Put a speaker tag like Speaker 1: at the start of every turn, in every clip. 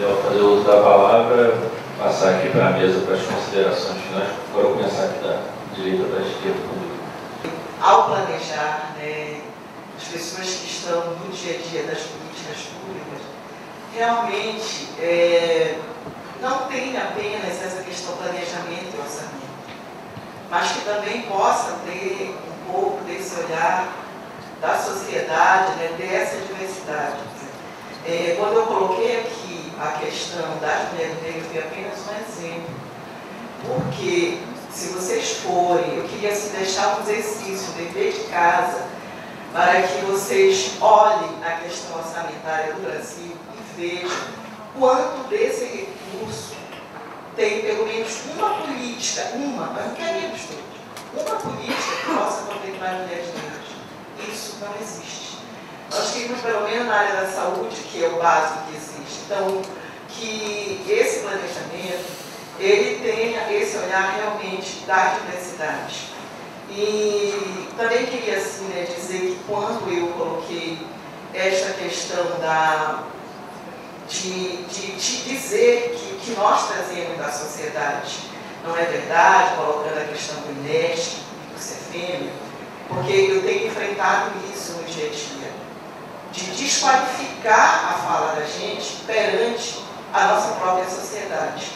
Speaker 1: Eu vou fazer o uso da palavra, passar aqui para a mesa para as considerações finais. Vou começar aqui da direita para a esquerda.
Speaker 2: Ao planejar, né, as pessoas que estão no dia a dia das políticas públicas, realmente não tem apenas essa questão planejamento e orçamento, mas que também possam ter um pouco desse olhar da sociedade, né, dessa diversidade. Quando eu coloquei aqui a questão das mulheres negras, foi apenas um exemplo, porque se vocês forem, eu queria assim, deixar um exercício, um dever de casa, para que vocês olhem a questão orçamentária do Brasil e vejam quanto desse recurso tem pelo menos uma política, mas não queremos todos, uma política que possa contemplar as mulheres negras. Isso não existe. Nós queremos, pelo menos na área da saúde, que é o básico que existe. Então, que esse planejamento ele tenha esse olhar realmente da diversidade. E também queria assim, né, dizer que quando eu coloquei esta questão de dizer que nós trazemos da sociedade, não é verdade, colocando a questão do INESC, do CEFEM, porque eu tenho enfrentado isso no dia a dia, de desqualificar a fala da gente perante a nossa própria sociedade.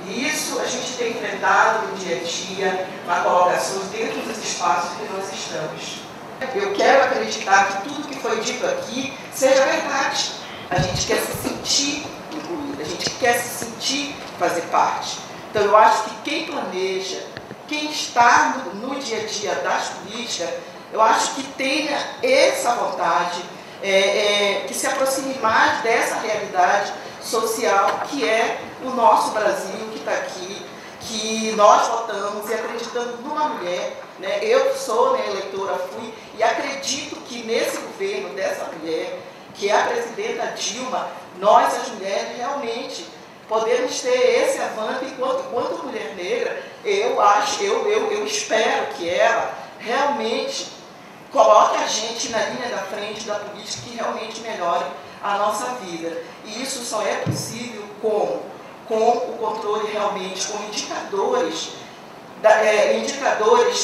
Speaker 2: E isso a gente tem enfrentado no dia a dia, na colocação dentro dos espaços que nós estamos. Eu quero acreditar que tudo que foi dito aqui seja verdade. A gente quer se sentir incluída, a gente quer se sentir fazer parte. Então eu acho que quem planeja, quem está no dia a dia das políticas, eu acho que tenha essa vontade, que se aproxime mais dessa realidade social que é o nosso Brasil, que está aqui, que nós votamos e acreditamos numa mulher, né? Eu sou, né, eleitora, fui, e acredito que nesse governo dessa mulher, que é a presidenta Dilma, nós, as mulheres, realmente podemos ter esse avanço enquanto mulher negra. Eu espero que ela realmente coloque a gente na linha da frente da política que realmente melhore a nossa vida. E isso só é possível com o controle realmente, com indicadores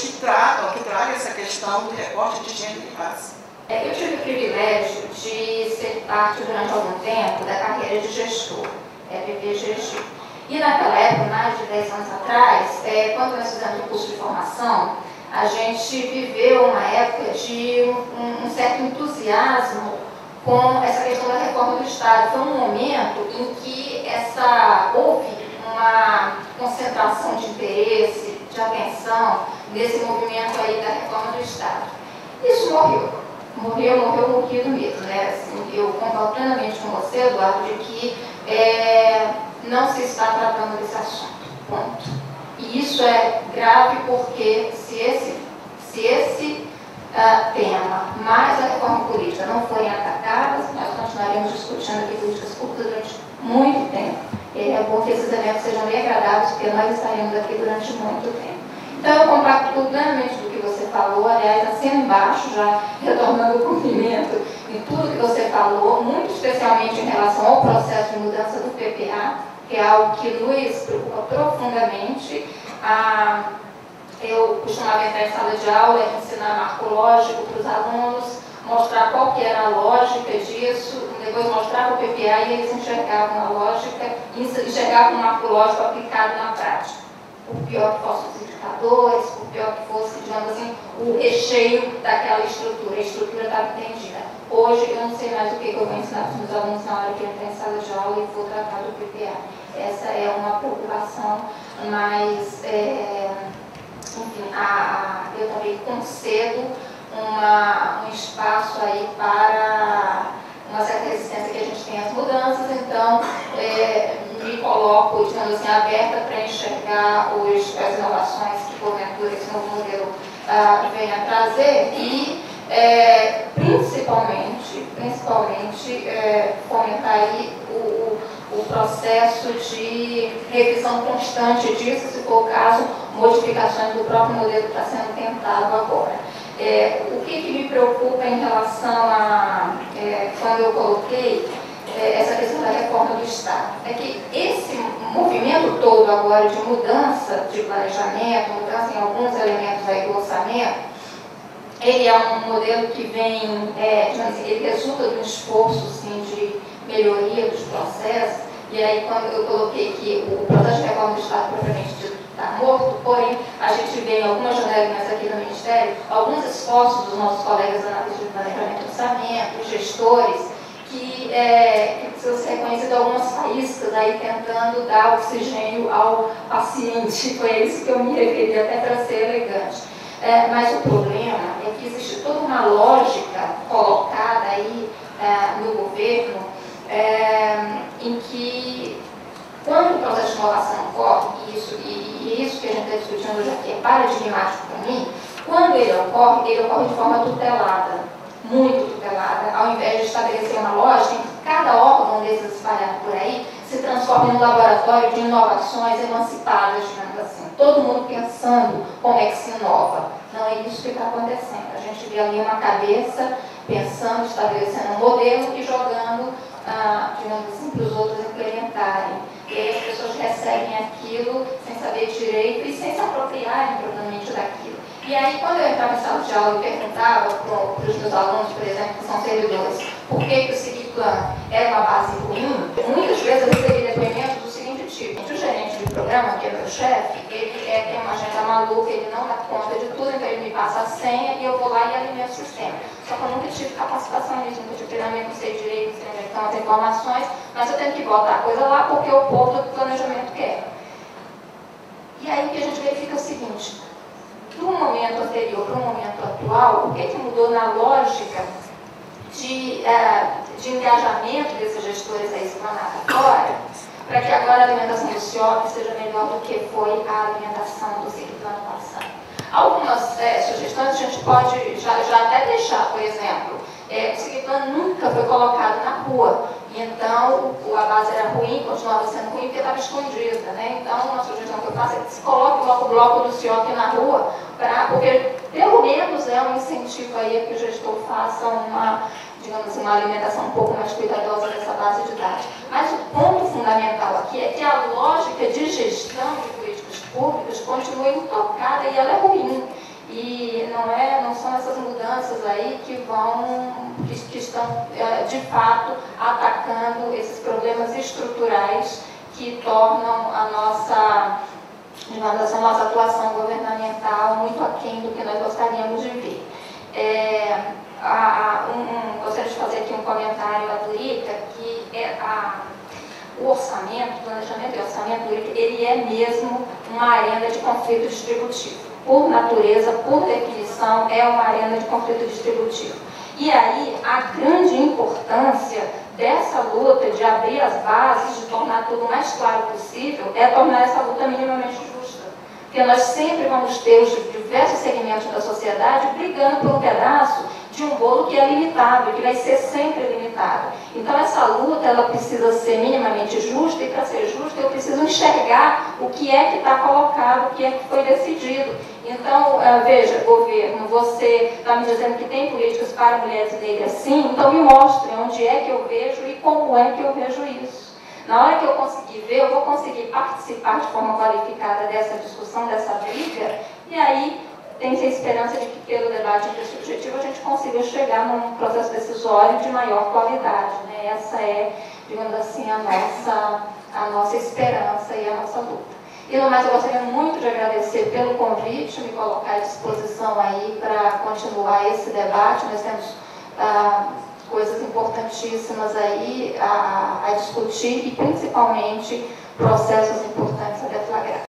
Speaker 2: que tragam essa questão do recorte de gênero e raça.
Speaker 3: Eu tive o privilégio de ser parte durante algum tempo da carreira de gestor, PPGG. E naquela época, mais de 10 anos atrás, quando nós fizemos o curso de formação, a gente viveu uma época de um certo entusiasmo com essa questão da reforma do Estado. Foi um momento em que houve uma concentração de interesse, de atenção nesse movimento aí da reforma do Estado. Isso morreu morrido mesmo, né? Assim, eu concordo plenamente com você, Eduardo, de que não se está tratando desse assunto, ponto. E isso é grave porque se esse tema, mais a reforma política, não forem atacadas, nós continuaremos discutindo aqui políticas públicas durante muito tempo. É bom que esses eventos sejam bem agradáveis, porque nós estaremos aqui durante muito tempo. Então, eu compacto plenamente do que você falou, aliás, assino embaixo, já retornando o cumprimento em tudo que você falou, muito especialmente em relação ao processo de mudança do PPA, que é algo que nos preocupa profundamente. Eu costumava entrar em sala de aula e ensinar marco lógico para os alunos, mostrar qual que era a lógica disso, depois mostrar o PPA e eles enxergavam a lógica, enxergavam o marco lógico aplicado na prática. Por pior que fossem os indicadores, por pior que fosse, digamos assim, o recheio daquela estrutura, a estrutura estava entendida. Hoje eu não sei mais o que eu vou ensinar para os meus alunos na hora que eu entrar em sala de aula e vou tratar do PPA. Essa é uma preocupação, mas enfim, eu também concedo um espaço aí para uma certa resistência que a gente tem às mudanças, então me coloco, digamos assim, aberta para enxergar as inovações que porventura esse novo modelo venha a trazer e principalmente fomentar aí o processo de revisão constante disso, se for o caso, modificações do próprio modelo que está sendo tentado agora. O que me preocupa em relação a, quando eu coloquei, essa questão da reforma do Estado. É que esse movimento todo agora de mudança de planejamento, mudança em alguns elementos aí do orçamento, ele é um modelo que vem, ele resulta de um esforço sim, de melhoria dos processos, e aí quando eu coloquei que o processo de reforma do Estado propriamente dito está morto, porém a gente vê em algumas janelinhas aqui no Ministério alguns esforços dos nossos colegas analistas de planejamento e orçamento, gestores, que precisam ser reconhecidas algumas faíscas aí tentando dar oxigênio ao paciente. Foi isso que eu me referi, até para ser elegante. Mas o problema é que existe toda uma lógica colocada aí no governo em que, quando o processo de inovação ocorre, e isso que a gente está discutindo hoje aqui é paradigmático para mim, quando ele ocorre de forma tutelada, muito tutelada, ao invés de estabelecer uma lógica em que cada órgão desses espalhado por aí se transforma em um laboratório de inovações emancipadas, digamos assim. Todo mundo pensando como é que se inova. Não é isso que está acontecendo. A gente vê ali uma cabeça pensando, estabelecendo um modelo e jogando, digamos assim, para os outros implementarem. E aí as pessoas recebem aquilo sem saber direito e sem se apropriarem propriamente daquilo. E aí, quando eu entrava em sala de aula e perguntava para os meus alunos, por exemplo, que são servidores, por que o seguinte plano era uma base ruim, muitas vezes eu recebi depoimentos do seguinte tipo: o gerente de programa, que é meu chefe, ele tem uma agenda maluca, ele não dá conta de tudo, então ele me passa a senha e eu vou lá e alimento o sistema. Só que eu nunca tive capacitação nisso, nunca tive treinamento, não sei direito, não sei onde estão as informações, mas eu tenho que botar a coisa lá porque o povo do planejamento quer. E aí o que a gente verifica é o seguinte: do momento anterior para o momento atual, o que mudou na lógica de engajamento desses gestores aí explanada agora, para que agora a alimentação do CIOP seja melhor do que foi a alimentação do ciclo do ano passado? Algumas sugestões a gente pode já até deixar, por exemplo, o ciclano nunca foi colocado na rua, e então a base era ruim, continuava sendo ruim porque estava escondida, né? Então, uma sugestão que eu faço é que se coloque logo o bloco do CIOP na rua, porque pelo menos é um incentivo aí a que o gestor faça digamos, uma alimentação um pouco mais cuidadosa dessa base de dados. Mas o ponto fundamental aqui é que a lógica de gestão de políticas públicas continua intocada e ela é ruim. E não são essas mudanças aí que estão, de fato, atacando esses problemas estruturais que tornam a nossa atuação governamental muito aquém do que nós gostaríamos de ver. Gostaria de fazer aqui um comentário à Durica, que o orçamento, o planejamento e orçamento, ele é mesmo uma arena de conflito distributivo. Por natureza, por definição, é uma arena de conflito distributivo. E aí, a grande importância dessa luta de abrir as bases, de tornar tudo o mais claro possível, é tornar essa luta minimamente justa. Porque nós sempre vamos ter os diversos segmentos da sociedade brigando por um pedaço de um bolo que é limitado, que vai ser sempre limitado. Então, essa luta, ela precisa ser minimamente justa, e para ser justa, eu preciso enxergar o que é que está colocado, o que é que foi decidido. Então, veja, governo, você está me dizendo que tem políticas para mulheres negras, sim, então me mostre onde é que eu vejo e como é que eu vejo isso. Na hora que eu conseguir ver, eu vou conseguir participar de forma qualificada dessa discussão, dessa briga, e aí tem-se a esperança de que, pelo debate intersubjetivo, a gente consiga chegar num processo decisório de maior qualidade, né? Essa é, digamos assim, a nossa esperança e a nossa luta. E no mais, eu gostaria muito de agradecer pelo convite, me colocar à disposição aí para continuar esse debate. Nós temos coisas importantíssimas aí a discutir, e principalmente processos importantes